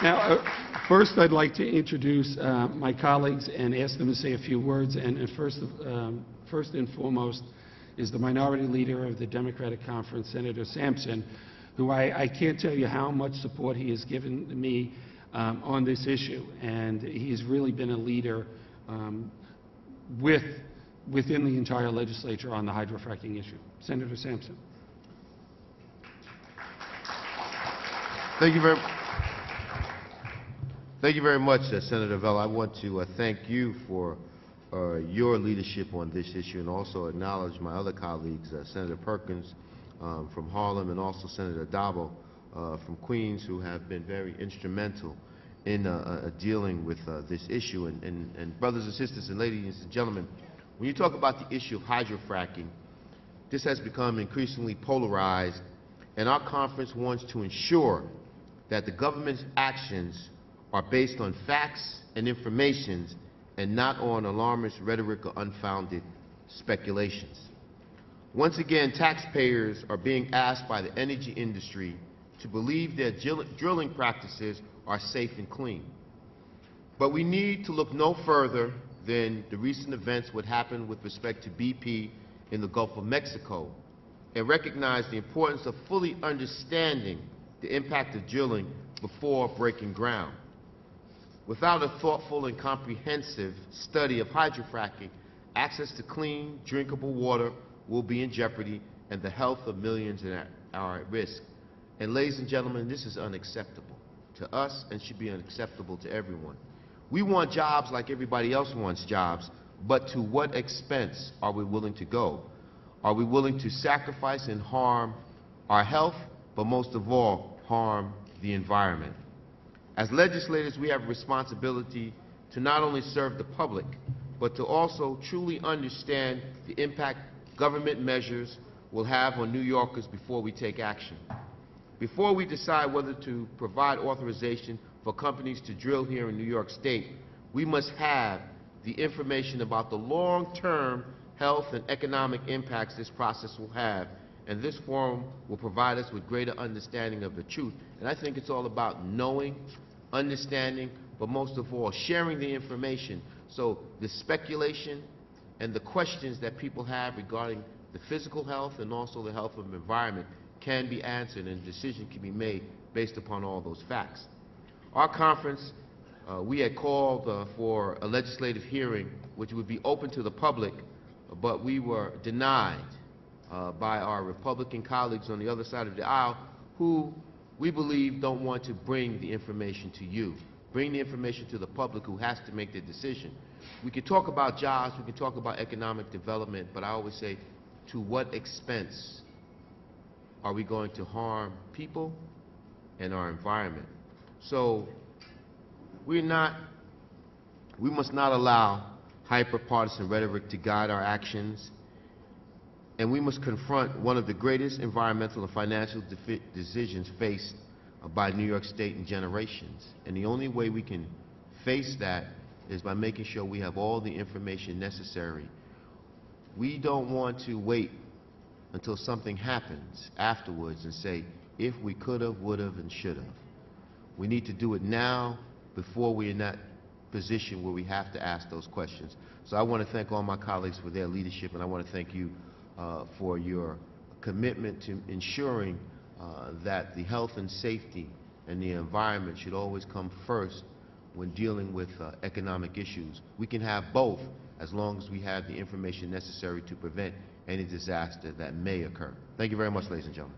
Now, first I'd like to introduce my colleagues and ask them to say a few words. And first and foremost is the Minority Leader of the Democratic Conference, Senator Sampson, who I can't tell you how much support he has given me on this issue. And he's really been a leader within the entire legislature on the hydrofracking issue. Senator Sampson. Thank you very much, Senator Vella. I want to thank you for your leadership on this issue, and also acknowledge my other colleagues, Senator Perkins from Harlem, and also Senator Dabo from Queens, who have been very instrumental in dealing with this issue. And brothers and sisters and ladies and gentlemen, when you talk about the issue of hydrofracking, this has become increasingly polarized, and our conference wants to ensure that the government's actions are based on facts and information and not on alarmist rhetoric or unfounded speculations. Once again, taxpayers are being asked by the energy industry to believe their drilling practices are safe and clean. But we need to look no further than the recent events what happened with respect to BP in the Gulf of Mexico, and recognize the importance of fully understanding the impact of drilling before breaking ground. Without a thoughtful and comprehensive study of hydrofracking, access to clean, drinkable water will be in jeopardy, and the health of millions are at risk. And ladies and gentlemen, this is unacceptable to us and should be unacceptable to everyone. We want jobs like everybody else wants jobs, but to what expense are we willing to go? Are we willing to sacrifice and harm our health, but most of all, harm the environment? As legislators, we have a responsibility to not only serve the public, but to also truly understand the impact government measures will have on New Yorkers before we take action. Before we decide whether to provide authorization for companies to drill here in New York State, we must have the information about the long-term health and economic impacts this process will have, and this forum will provide us with greater understanding of the truth. And I think it's all about knowing, understanding, but most of all, sharing the information, so the speculation and the questions that people have regarding the physical health and also the health of the environment can be answered, and a decision can be made based upon all those facts. Our conference, we had called for a legislative hearing which would be open to the public, but we were denied by our Republican colleagues on the other side of the aisle, who we believe don't want to bring the information to you, bring the information to the public, who has to make the decision. We could talk about jobs, we could talk about economic development, but I always say, to what expense are we going to harm people and our environment? So we must not allow hyper-partisan rhetoric to guide our actions, and we must confront one of the greatest environmental and financial decisions faced by New York State in generations. And the only way we can face that is by making sure we have all the information necessary. We don't want to wait until something happens afterwards and say, if we could have, would have, and should have. We need to do it now before we're in that position where we have to ask those questions. So I want to thank all my colleagues for their leadership, and I want to thank you for your commitment to ensuring that the health and safety and the environment should always come first when dealing with economic issues. We can have both as long as we have the information necessary to prevent any disaster that may occur. Thank you very much, ladies and gentlemen.